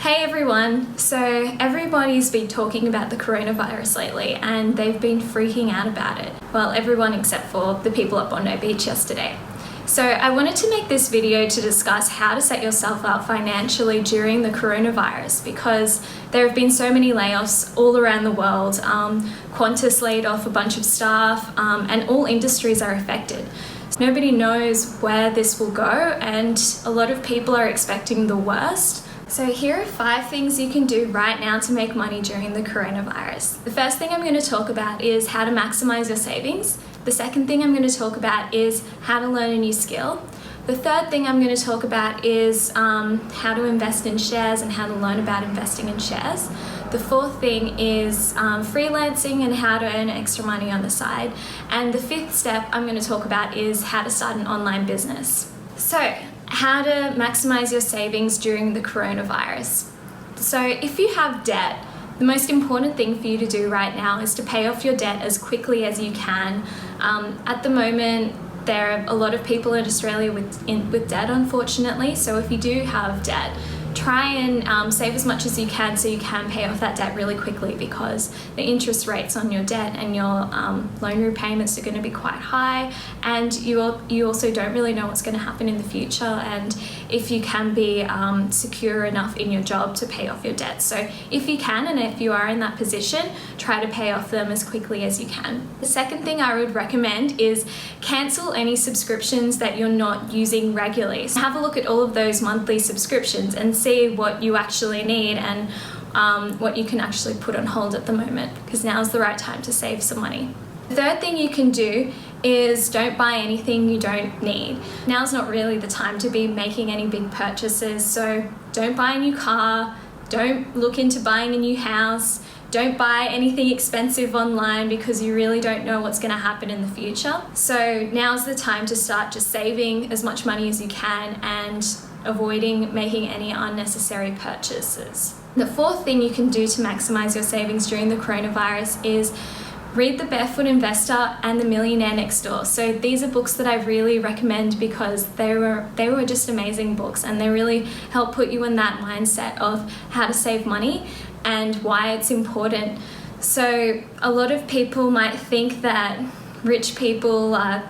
Hey everyone! So everybody's been talking about the coronavirus lately and they've been freaking out about it. Well, everyone except for the people at Bondi Beach yesterday. So I wanted to make this video to discuss how to set yourself up financially during the coronavirus because there have been so many layoffs all around the world. Qantas laid off a bunch of staff and all industries are affected. Nobody knows where this will go and a lot of people are expecting the worst. So here are 5 things you can do right now to make money during the coronavirus. The first thing I'm going to talk about is how to maximize your savings. The second thing I'm going to talk about is how to learn a new skill. The third thing I'm going to talk about is how to invest in shares and how to learn about investing in shares. The fourth thing is freelancing and how to earn extra money on the side. And the fifth step I'm going to talk about is how to start an online business. So, how to maximize your savings during the coronavirus. So if you have debt, the most important thing for you to do right now is to pay off your debt as quickly as you can. At the moment, there are a lot of people in Australia with debt, unfortunately. So if you do have debt, try and save as much as you can so you can pay off that debt really quickly because the interest rates on your debt and your loan repayments are going to be quite high, and you also don't really know what's going to happen in the future and if you can be secure enough in your job to pay off your debt. So if you can, and if you are in that position, try to pay off them as quickly as you can. The second thing I would recommend is cancel any subscriptions that you're not using regularly. So have a look at all of those monthly subscriptions and see what you actually need and what you can actually put on hold at the moment, because now's the right time to save some money. The third thing you can do is don't buy anything you don't need. Now's not really the time to be making any big purchases, so don't buy a new car, don't look into buying a new house, don't buy anything expensive online because you really don't know what's going to happen in the future. So now's the time to start just saving as much money as you can and avoiding making any unnecessary purchases. The fourth thing you can do to maximize your savings during the coronavirus is read The Barefoot Investor and The Millionaire Next Door. So these are books that I really recommend because they were just amazing books and they really help put you in that mindset of how to save money and why it's important. So a lot of people might think that rich people are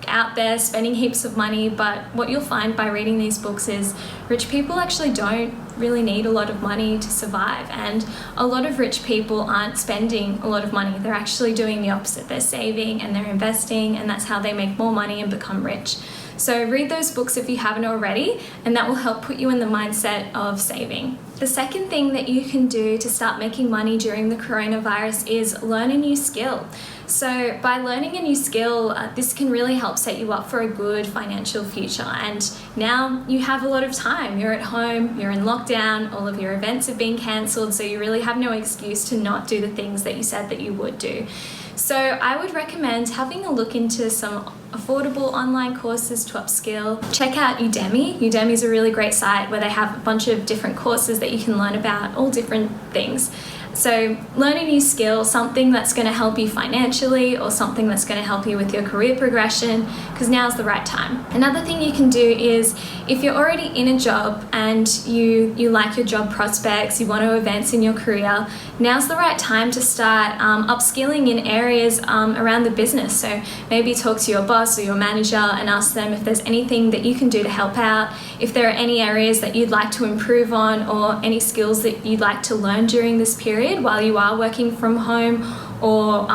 out there spending heaps of money, but what you'll find by reading these books is rich people actually don't really need a lot of money to survive, and a lot of rich people aren't spending a lot of money. They're actually doing the opposite. They're saving and they're investing, and that's how they make more money and become rich. So read those books if you haven't already, and that will help put you in the mindset of saving. The second thing that you can do to start making money during the coronavirus is learn a new skill. So by learning a new skill, this can really help set you up for a good financial future. And now you have a lot of time. You're at home, you're in lockdown, all of your events have been cancelled, so you really have no excuse to not do the things that you said that you would do. So I would recommend having a look into some affordable online courses to upskill. Check out Udemy. Udemy is a really great site where they have a bunch of different courses that you can learn about all different things. So learn a new skill, something that's going to help you financially or something that's going to help you with your career progression, because now's the right time. Another thing you can do is if you're already in a job and you like your job prospects, you want to advance in your career, now's the right time to start upskilling in areas around the business. So maybe talk to your boss or your manager and ask them if there's anything that you can do to help out, if there are any areas that you'd like to improve on or any skills that you'd like to learn during this period while you are working from home or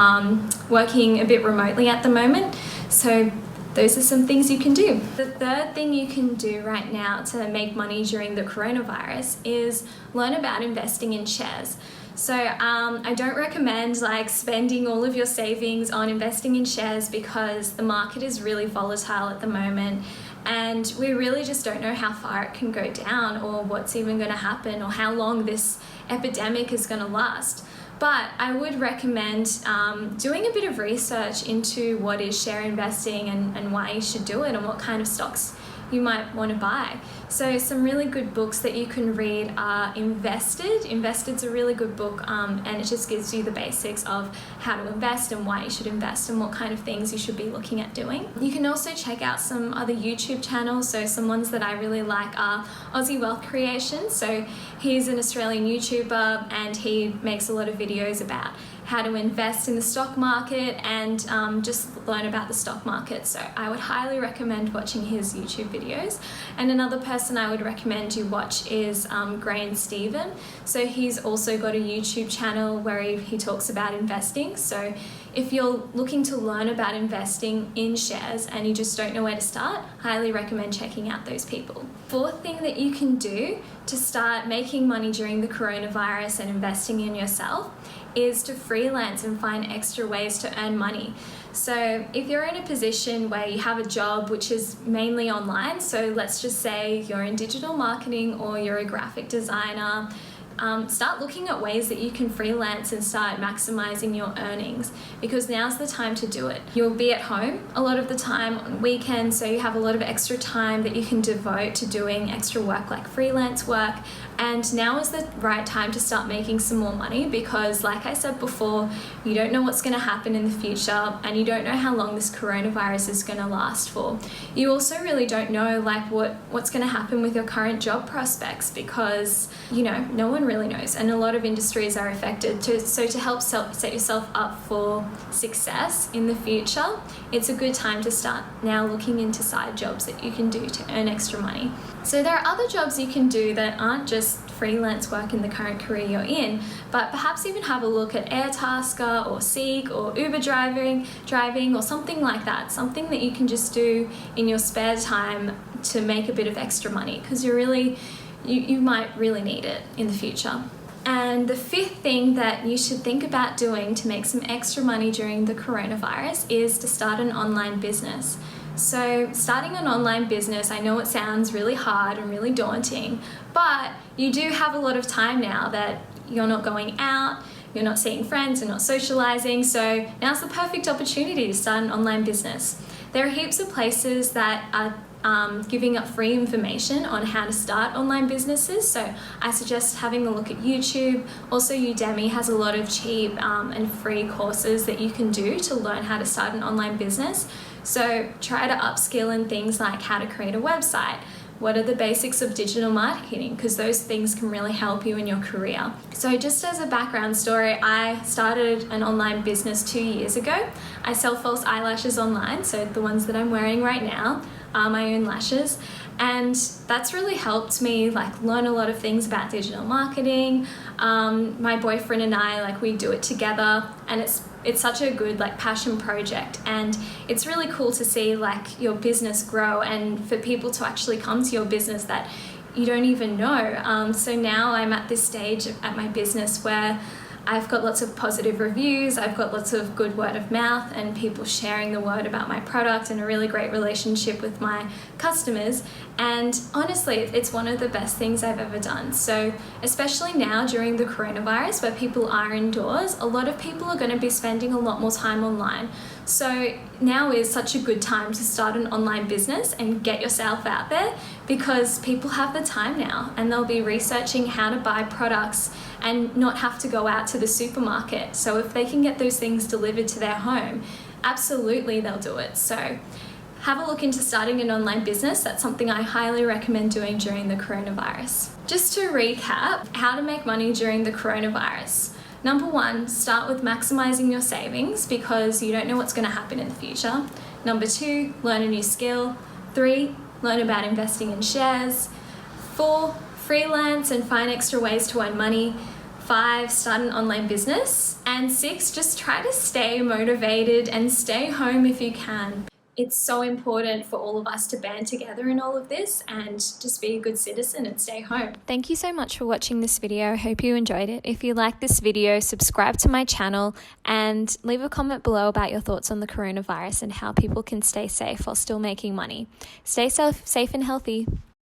working a bit remotely at the moment. So those are some things you can do. The third thing you can do right now to make money during the coronavirus is learn about investing in shares. So I don't recommend spending all of your savings on investing in shares because the market is really volatile at the moment and we really just don't know how far it can go down or what's even going to happen or how long this epidemic is going to last. But I would recommend doing a bit of research into what is share investing and why you should do it and what kind of stocks you might want to buy. So some really good books that you can read are Invested. Invested's a really good book, and it just gives you the basics of how to invest and why you should invest and what kind of things you should be looking at doing. You can also check out some other YouTube channels. So some ones that I really like are Aussie Wealth Creation. So he's an Australian YouTuber and he makes a lot of videos about how to invest in the stock market and just learn about the stock market. So I would highly recommend watching his YouTube videos. And another person I would recommend you watch is Graham Stephen. So he's also got a YouTube channel where he talks about investing. So if you're looking to learn about investing in shares and you just don't know where to start, highly recommend checking out those people. Fourth thing that you can do to start making money during the coronavirus and investing in yourself is to freelance and find extra ways to earn money. So if you're in a position where you have a job which is mainly online, so let's just say you're in digital marketing or you're a graphic designer, start looking at ways that you can freelance and start maximizing your earnings, because now's the time to do it. You'll be at home a lot of the time on weekends, so you have a lot of extra time that you can devote to doing extra work like freelance work. And now is the right time to start making some more money, because like I said before, you don't know what's going to happen in the future and you don't know how long this coronavirus is going to last for. You also really don't know like what's going to happen with your current job prospects, because no one really knows and a lot of industries are affected. So to help set yourself up for success in the future, it's a good time to start now looking into side jobs that you can do to earn extra money. So there are other jobs you can do that aren't just freelance work in the current career you're in, but perhaps even have a look at Airtasker or Seek or Uber driving or something like that, something that you can just do in your spare time to make a bit of extra money, because you might really need it in the future. And the fifth thing that you should think about doing to make some extra money during the coronavirus is to start an online business. So starting an online business, I know it sounds really hard and really daunting, but you do have a lot of time now that you're not going out, you're not seeing friends, you're not socializing, so now's the perfect opportunity to start an online business. There are heaps of places that are giving up free information on how to start online businesses, so I suggest having a look at YouTube. Also, Udemy has a lot of cheap and free courses that you can do to learn how to start an online business. So try to upskill in things like how to create a website, what are the basics of digital marketing, because those things can really help you in your career. So just as a background story, I started an online business 2 years ago. I sell false eyelashes online, so the ones that I'm wearing right now are my own lashes, and that's really helped me learn a lot of things about digital marketing. My boyfriend and I we do it together, and it's such a good passion project, and it's really cool to see your business grow and for people to actually come to your business that you don't even know. So now I'm at this stage at my business where I've got lots of positive reviews, I've got lots of good word of mouth and people sharing the word about my product, and a really great relationship with my customers. And honestly, it's one of the best things I've ever done. So especially now during the coronavirus where people are indoors, a lot of people are going to be spending a lot more time online. So now is such a good time to start an online business and get yourself out there, because people have the time now and they'll be researching how to buy products and not have to go out to the supermarket. So if they can get those things delivered to their home, absolutely they'll do it. So have a look into starting an online business. That's something I highly recommend doing during the coronavirus. Just to recap, how to make money during the coronavirus. Number one, start with maximizing your savings, because you don't know what's going to happen in the future. Number two, learn a new skill. 3, learn about investing in shares. 4, freelance and find extra ways to earn money. 5, start an online business. And 6, just try to stay motivated and stay home if you can. It's so important for all of us to band together in all of this and just be a good citizen and stay home. Thank you so much for watching this video. I hope you enjoyed it. If you like this video, subscribe to my channel and leave a comment below about your thoughts on the coronavirus and how people can stay safe while still making money. Stay safe and healthy.